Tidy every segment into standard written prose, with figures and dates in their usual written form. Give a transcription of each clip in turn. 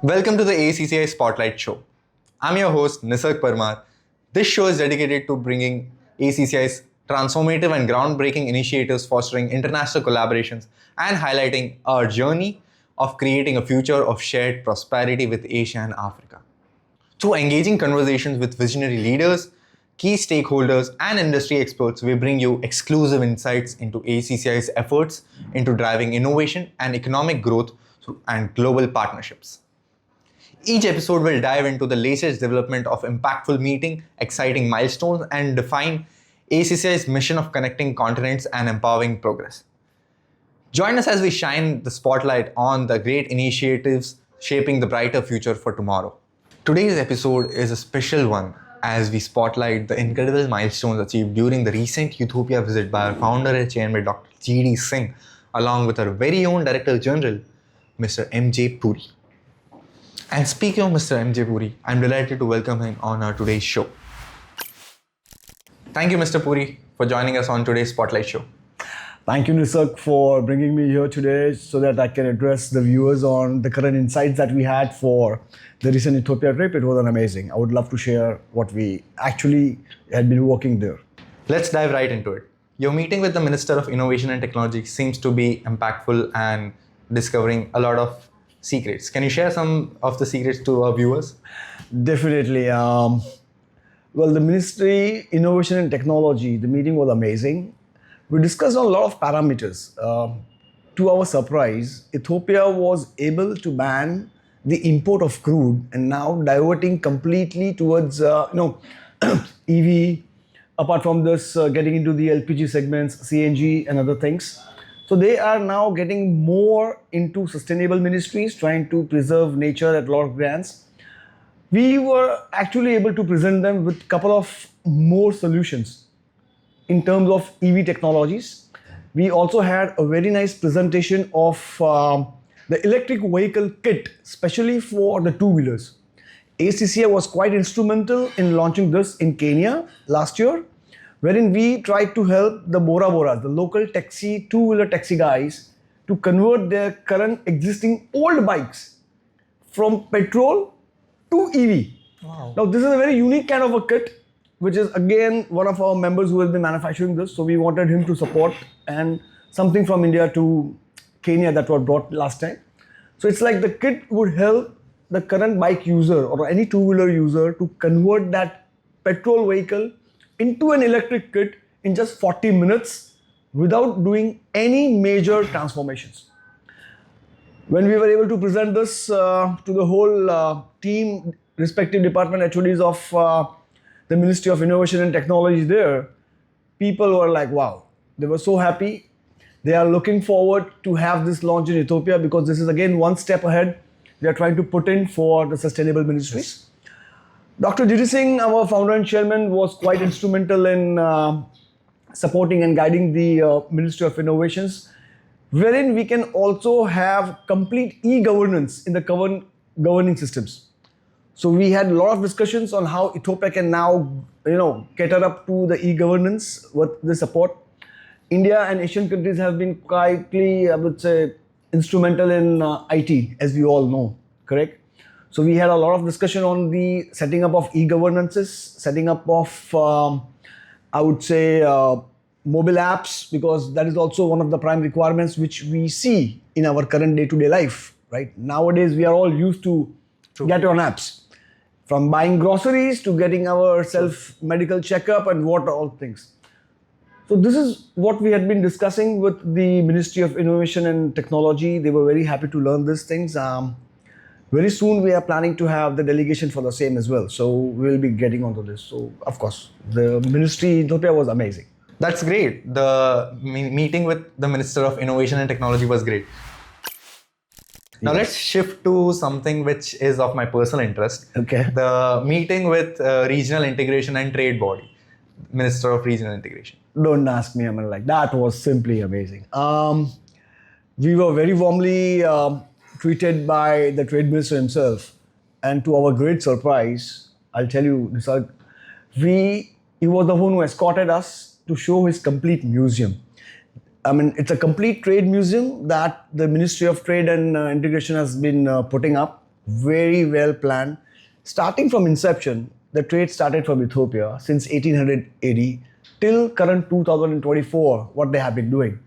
Welcome to the AACCI Spotlight Show. I'm your host, Nisarg Parmar. This show is dedicated to bringing ACCI's transformative and groundbreaking initiatives fostering international collaborations and highlighting our journey of creating a future of shared prosperity with Asia and Africa. Through engaging conversations with visionary leaders, key stakeholders, and industry experts, we bring you exclusive insights into ACCI's efforts into driving innovation and economic growth and global partnerships. Each episode will dive into the latest development of impactful meeting, exciting milestones, and define ACCI's mission of connecting continents and empowering progress. Join us as we shine the spotlight on the great initiatives shaping the brighter future for tomorrow. Today's episode is a special one as we spotlight the incredible milestones achieved during the recent Ethiopia visit by our founder and chairman Dr. G.D. Singh, along with our very own Director General, Mr. M.J. Puri. And speaking of Mr. M.J. Puri, I'm delighted to welcome him on our today's show. Thank you, Mr. Puri, for joining us on today's Spotlight Show. Thank you, Nisarg, for bringing me here today so that I can address the viewers on the current insights that we had for the recent Ethiopia trip. It was amazing. I would love to share what we actually had been working there. Let's dive right into it. Your meeting with the Minister of Innovation and Technology seems to be impactful and discovering a lot of secrets. Can you share some of the secrets to our viewers? Definitely. Well, the Ministry Innovation and Technology, the meeting was amazing. We discussed on a lot of parameters. To our surprise, Ethiopia was able to ban the import of crude and now diverting completely towards EV. Apart from this, getting into the LPG segments, CNG and other things. So they are now getting more into sustainable ministries, trying to preserve nature at a lot of grants. We were actually able to present them with a couple of more solutions in terms of EV technologies. We also had a very nice presentation of the electric vehicle kit, especially for the two-wheelers. ACCI was quite instrumental in launching this in Kenya last year, wherein we tried to help the Bora Boras, the local taxi, two-wheeler taxi guys, to convert their current existing old bikes from petrol to EV. Wow. Now, this is a very unique kind of a kit, which is again one of our members who has been manufacturing this. So we wanted him to support and something from India to Kenya that was brought last time. So it's like the kit would help the current bike user or any two-wheeler user to convert that petrol vehicle into an electric kit in just 40 minutes without doing any major transformations. When we were able to present this to the whole team, respective department HODs of the Ministry of Innovation and Technology there, people were like, wow, they were so happy. They are looking forward to have this launch in Ethiopia because this is again one step ahead they are trying to put in for the sustainable ministries. Yes. Dr. G.D. Singh, our founder and chairman, was quite instrumental in supporting and guiding the Ministry of Innovations, wherein we can also have complete e-governance in the governing systems. So we had a lot of discussions on how Ethiopia can now, cater up to the e-governance with the support. India and Asian countries have been quietly, I would say, instrumental in IT, as we all know, correct? So we had a lot of discussion on the setting up of e-governances, setting up of, I would say, mobile apps, because that is also one of the prime requirements which we see in our current day-to-day life, right? Nowadays, we are all used to get on apps, from buying groceries to getting our self-medical checkup and what all things. So this is what we had been discussing with the Ministry of Innovation and Technology. They were very happy to learn these things. Very soon we are planning to have the delegation for the same as well. So we'll be getting onto this. So of course, the ministry in Ethiopia was amazing. That's great. The meeting with the Minister of Innovation and Technology was great. Now let's shift to something which is of my personal interest. Okay. The meeting with Regional Integration and Trade Body, Minister of Regional Integration. Don't ask me, that was simply amazing. We were very warmly treated by the Trade Minister himself. And to our great surprise, I'll tell you, Nisarg, he was the one who escorted us to show his complete museum. It's a complete trade museum that the Ministry of Trade and Integration has been putting up. very well planned. Starting from inception, the trade started from Ethiopia since 1800 AD till current 2024, what they have been doing.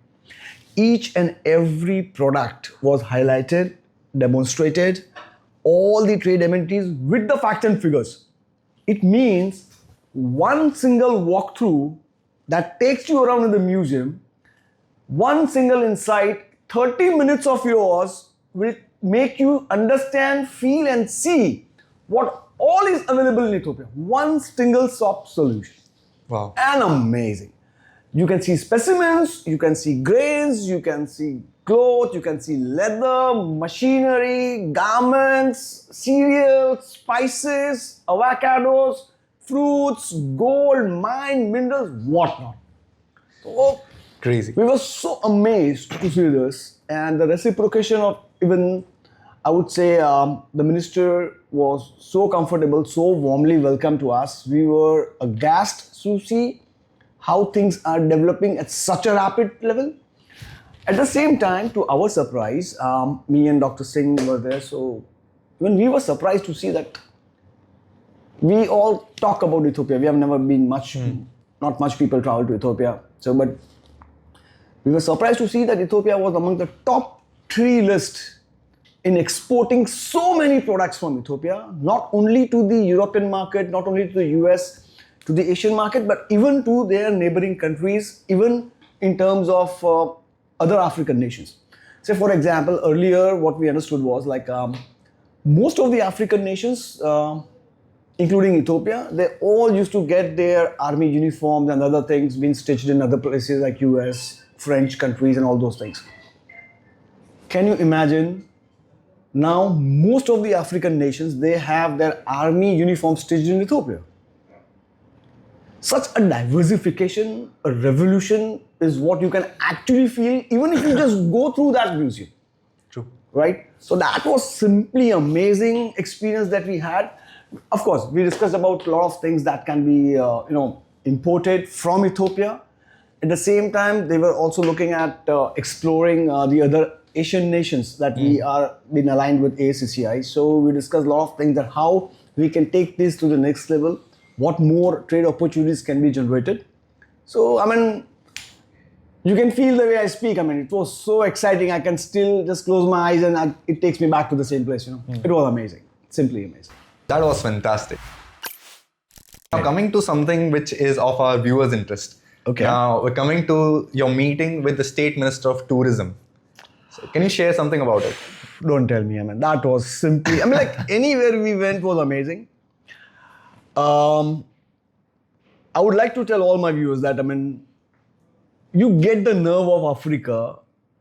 Each and every product was highlighted, demonstrated, all the trade amenities with the facts and figures. It means one single walkthrough that takes you around in the museum, one single insight, 30 minutes of yours will make you understand, feel and see what all is available in Ethiopia. One single stop solution. Wow. And amazing. You can see specimens, you can see grains, you can see clothes, you can see leather, machinery, garments, cereals, spices, avocados, fruits, gold, mine, minerals, whatnot. So Crazy. we were so amazed to see this, and the reciprocation of even, I would say, the minister was so comfortable, so warmly welcome to us. We were aghast to see how things are developing at such a rapid level. At the same time, to our surprise, me and Dr. Singh were there, so when we were surprised to see that we all talk about Ethiopia. We have never been much, not much people travel to Ethiopia. So, but we were surprised to see that Ethiopia was among the top 3 list in exporting so many products from Ethiopia, not only to the European market, not only to the US, to the Asian market, but even to their neighboring countries, even in terms of other African nations. Say, for example, earlier what we understood was like most of the African nations, including Ethiopia, they all used to get their army uniforms and other things being stitched in other places like US, French countries and all those things. Can you imagine? Now most of the African nations, they have their army uniforms stitched in Ethiopia. Such a diversification, a revolution is what you can actually feel even if you just go through that museum. True. Right? So that was simply amazing experience that we had. Of course, we discussed about a lot of things that can be, imported from Ethiopia. At the same time, they were also looking at exploring the other Asian nations that we are been aligned with AACCI. So we discussed a lot of things that how we can take this to the next level, what more trade opportunities can be generated. So, I mean, you can feel the way I speak. I mean, it was so exciting. I can still just close my eyes and it takes me back to the same place, It was amazing, simply amazing. That was fantastic. Now coming to something which is of our viewers' interest. Okay. Now we're coming to your meeting with the State Minister of Tourism. So can you share something about it? Don't tell me, I mean, that was simply, I mean, like anywhere we went was amazing. I would like to tell all my viewers that, I mean, you get the nerve of Africa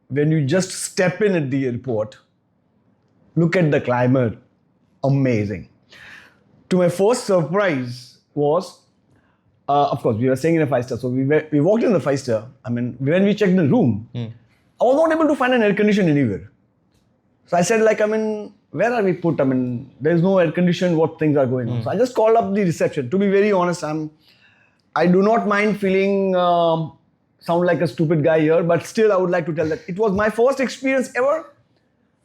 when you just step in at the airport, look at the climate, amazing. To my first surprise was, of course, we were staying in a 5-star, so we walked in the 5-star. I mean, when we checked the room, I was not able to find an air condition anywhere. So I said, like, I mean, where are we put? I mean, there's no air condition, what things are going on. So I just called up the reception. To be very honest, I do not mind feeling, sound like a stupid guy here, but still I would like to tell that it was my first experience ever.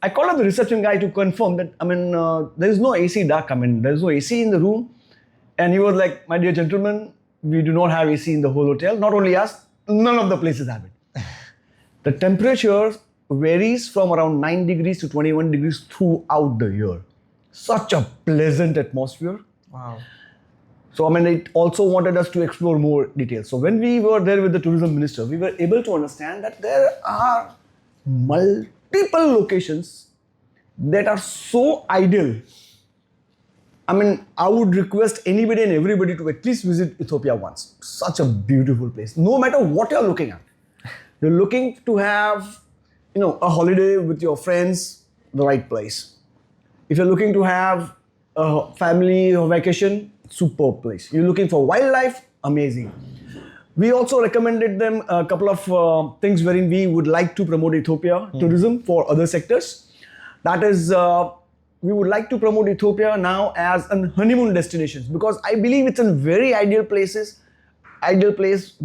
I called up the reception guy to confirm that, I mean, there is no AC duct. I mean, there is no AC in the room. And he was like, my dear gentleman, we do not have AC in the whole hotel. Not only us, none of the places have it. The temperature varies from around 9 degrees to 21 degrees throughout the year. Such a pleasant atmosphere. Wow. So, I mean, it also wanted us to explore more details. So, when we were there with the tourism minister, we were able to understand that there are multiple locations that are so ideal. I mean, I would request anybody and everybody to at least visit Ethiopia once. Such a beautiful place. No matter what you're looking at. You're looking to have, a holiday with your friends, the right place. If you're looking to have a family or vacation, superb place. You're looking for wildlife, amazing. We also recommended them a couple of things wherein we would like to promote Ethiopia tourism for other sectors. That is, we would like to promote Ethiopia now as a honeymoon destination because I believe it's in very ideal place,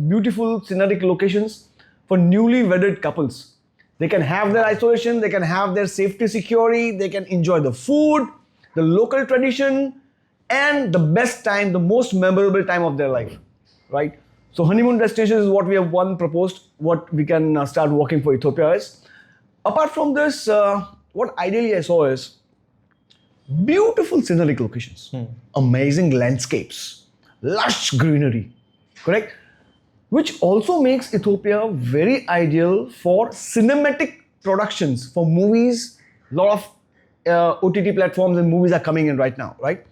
beautiful scenic locations for newly wedded couples. They can have their isolation, they can have their safety security, they can enjoy the food, the local tradition, and the best time, the most memorable time of their life, right? So honeymoon destination is what we have proposed, what we can start working for Ethiopia is. Apart from this, what ideally I saw is beautiful scenic locations, amazing landscapes, lush greenery, correct? Which also makes Ethiopia very ideal for cinematic productions, for movies. A lot of OTT platforms and movies are coming in right now, right?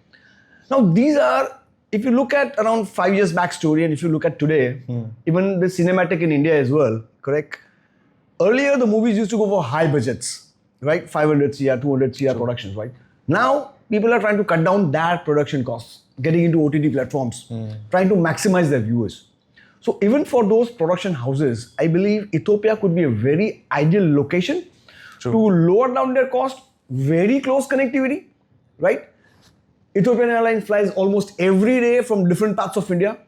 Now these are, if you look at around 5 years backstory and if you look at today, even the cinematic in India as well, correct? Earlier the movies used to go for high budgets, right? 500 CR, 200 CR productions, right? Now people are trying to cut down that production costs, getting into OTT platforms, trying to maximize their viewers. So even for those production houses, I believe Ethiopia could be a very ideal location to lower down their cost, very close connectivity, right? Ethiopian Airlines flies almost every day from different parts of India.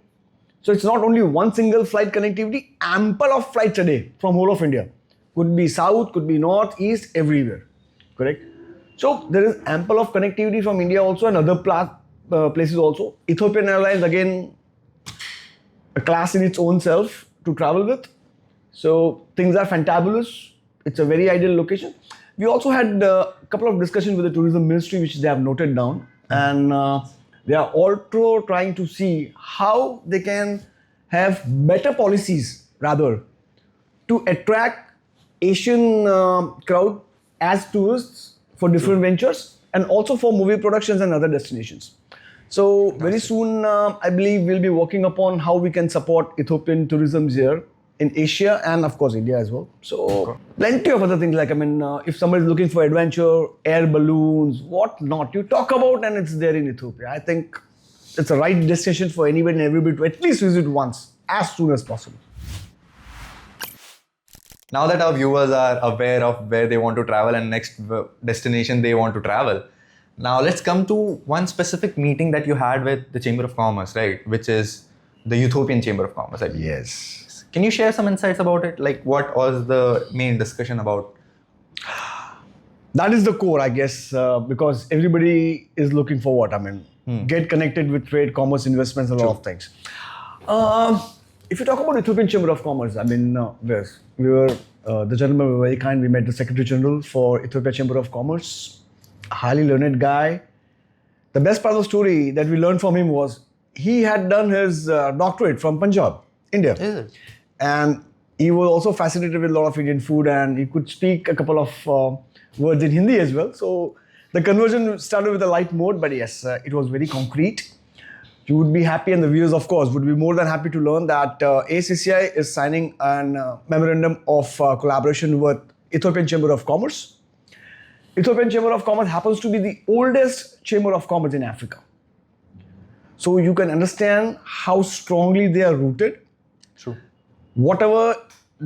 So it's not only one single flight connectivity, ample of flights a day from whole of India. Could be south, could be north, east, everywhere, correct? So there is ample of connectivity from India also and other places also. Ethiopian Airlines, again, a class in its own self to travel with. So things are fantabulous. It's a very ideal location. We also had a couple of discussions with the tourism ministry, which they have noted down. And they are also trying to see how they can have better policies, rather, to attract Asian crowd as tourists for different ventures and also for movie productions and other destinations. So very soon, I believe we'll be working upon how we can support Ethiopian tourism here in Asia and of course India as well. So plenty of other things, like, I mean, if somebody is looking for adventure, air balloons, what not, you talk about and it's there in Ethiopia. I think it's a right destination for anybody and everybody to at least visit once, as soon as possible. Now that our viewers are aware of where they want to travel and next destination they want to travel, now let's come to one specific meeting that you had with the Chamber of Commerce, right? Which is the Ethiopian Chamber of Commerce, I believe. Yes. Can you share some insights about it? Like, what was the main discussion about? That is the core, I guess, because everybody is looking for what? I mean, get connected with trade, commerce, investments, a lot of things. If you talk about Ethiopian Chamber of Commerce, I mean, the gentlemen were very kind. We met the Secretary General for Ethiopia Chamber of Commerce, a highly learned guy. The best part of the story that we learned from him was he had done his doctorate from Punjab, India. Is it? And he was also fascinated with a lot of Indian food and he could speak a couple of words in Hindi as well. So the conversion started with a light mode, but yes, it was very concrete. You would be happy, and the viewers, of course, would be more than happy to learn that AACCI is signing a memorandum of collaboration with Ethiopian Chamber of Commerce. Ethiopian Chamber of Commerce happens to be the oldest Chamber of Commerce in Africa. So you can understand how strongly they are rooted. True. Whatever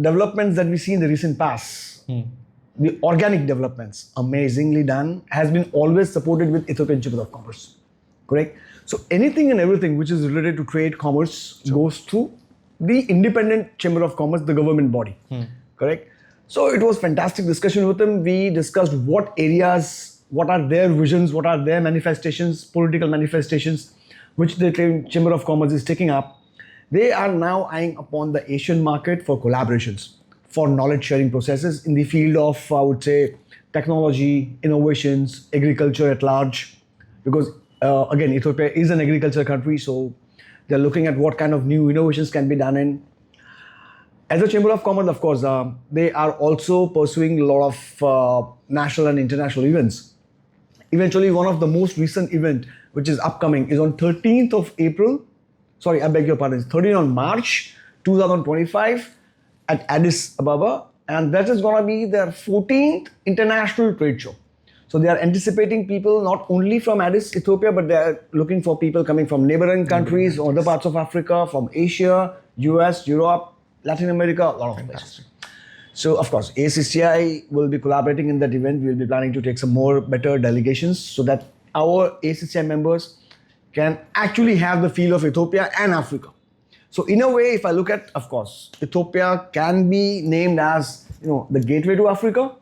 developments that we see in the recent past, the organic developments, amazingly done, has been always supported with Ethiopian Chamber of Commerce. Correct? So anything and everything which is related to trade, commerce goes through the independent Chamber of Commerce, the government body. Correct? So it was fantastic discussion with them. We discussed what areas, what are their visions, what are their manifestations, political manifestations, which the Chamber of Commerce is taking up. They are now eyeing upon the Asian market for collaborations, for knowledge sharing processes in the field of, I would say, technology, innovations, agriculture at large. Because again, Ethiopia is an agriculture country, so they're looking at what kind of new innovations can be done in. As a Chamber of Commerce, of course, they are also pursuing a lot of national and international events. Eventually, one of the most recent event, which is upcoming, is on 13th of April. Sorry, I beg your pardon. It's 13th on March 2025 at Addis Ababa. And that is going to be their 14th international trade show. So they are anticipating people not only from Addis, Ethiopia, but they are looking for people coming from neighboring countries, other parts of Africa, from Asia, US, Europe, Latin America, a lot of places. So, of course, AACCI will be collaborating in that event. We will be planning to take some more better delegations so that our AACCI members can actually have the feel of Ethiopia and Africa. So, in a way, if I look at, of course, Ethiopia can be named as, the gateway to Africa.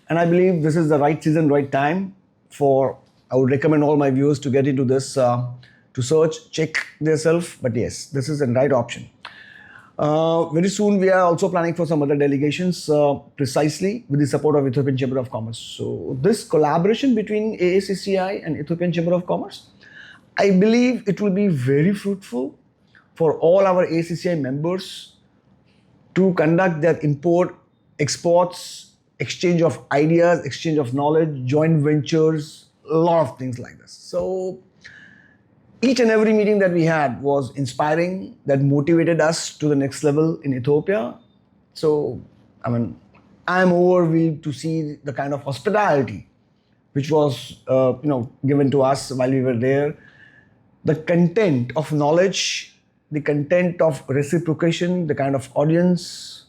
And I believe this is the right season, right time for I would recommend all my viewers to get into this, to search, check themselves. But yes, this is the right option. Very soon, we are also planning for some other delegations, precisely with the support of Ethiopian Chamber of Commerce. So this collaboration between AACCI and Ethiopian Chamber of Commerce, I believe it will be very fruitful for all our ACCI members to conduct their import, exports, exchange of ideas, exchange of knowledge, joint ventures, a lot of things like this. So each and every meeting that we had was inspiring, that motivated us to the next level in Ethiopia. So, I'm overwhelmed to see the kind of hospitality which was, given to us while we were there. The content of knowledge, the content of reciprocation, the kind of audience,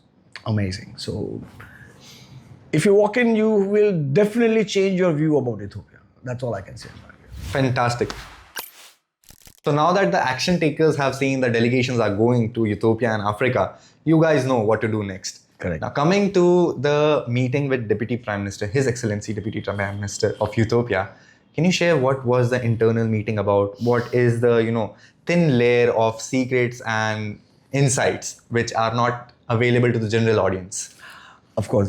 amazing. So, if you walk in, you will definitely change your view about Ethiopia. That's all I can say. Fantastic. So now that the action takers have seen the delegations are going to Ethiopia and Africa, you guys know what to do next. Correct. Now coming to the meeting with Deputy Prime Minister, His Excellency Deputy Prime Minister of Ethiopia, can you share what was the internal meeting about? What is the, thin layer of secrets and insights which are not available to the general audience? Of course,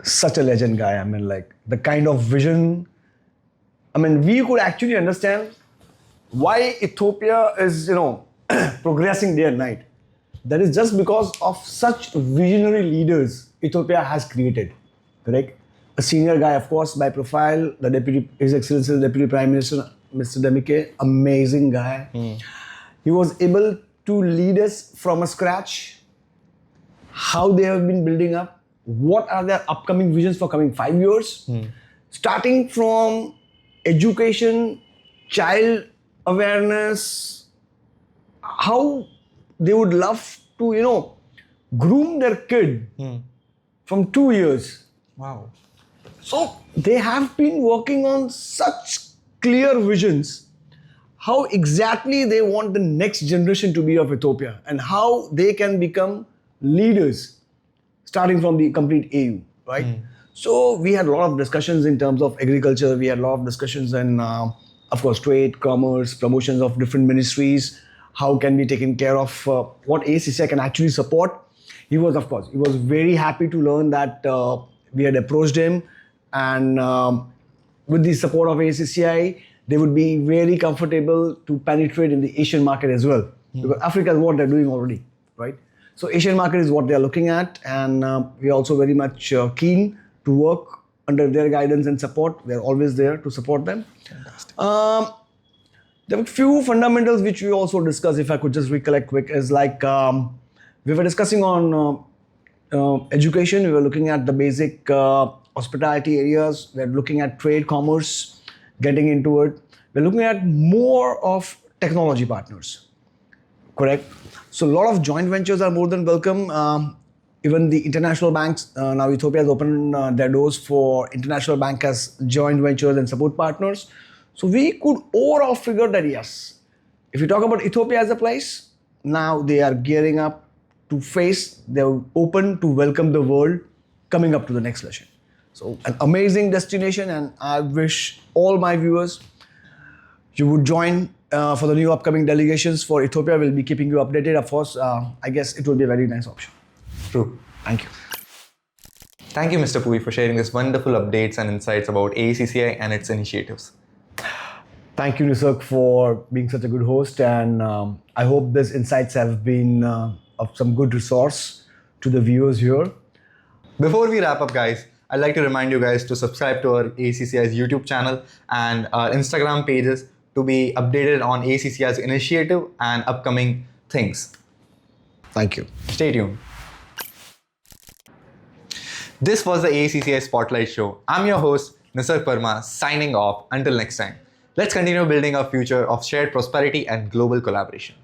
such a legend guy. The kind of vision. We could actually understand why Ethiopia is, progressing day and night. That is just because of such visionary leaders Ethiopia has created. Correct? A senior guy, of course, by profile, His Excellency the Deputy Prime Minister, Mr. Demike, amazing guy. He was able to lead us from a scratch, how they have been building up, what are their upcoming visions for coming 5 years, starting from education, child awareness, how they would love to, groom their kid from 2 years. Wow. So they have been working on such clear visions, how exactly they want the next generation to be of Ethiopia and how they can become leaders starting from the complete AU, right? So we had a lot of discussions in terms of agriculture. We had a lot of discussions in, of course, trade, commerce, promotions of different ministries. How can be taken care of what ACCI can actually support. He was very happy to learn that we had approached him, and with the support of ACCI, they would be very comfortable to penetrate in the Asian market as well. Because Africa is what they're doing already, right? So Asian market is what they're looking at, and we're also very much keen to work under their guidance and support. We're always there to support them. Fantastic. There were a few fundamentals which we also discussed, if I could just recollect quick, is like we were discussing on education. We were looking at the basic hospitality areas. We're looking at trade, commerce, getting into it. We're looking at more of technology partners, correct? So a lot of joint ventures are more than welcome. Even the international banks, now Ethiopia has opened their doors for international bank as joint ventures and support partners. So we could overall figure that yes, if you talk about Ethiopia as a place, now they are gearing up to face, they're open to welcome the world coming up to the next session. So an amazing destination, and I wish all my viewers, you would join for the new upcoming delegations for Ethiopia. We'll be keeping you updated. Of course, I guess it will be a very nice option. True. Thank you. Thank you, Mr. Puri, for sharing this wonderful updates and insights about AACCI and its initiatives. Thank you, Nisarg, for being such a good host, and I hope these insights have been of some good resource to the viewers here. Before we wrap up, guys, I'd like to remind you guys to subscribe to our ACCI's YouTube channel and our Instagram pages to be updated on ACCI's initiative and upcoming things. Thank you. Stay tuned. This was the AACCI Spotlight Show. I'm your host, Nisarg Parmar, signing off. Until next time, let's continue building a future of shared prosperity and global collaboration.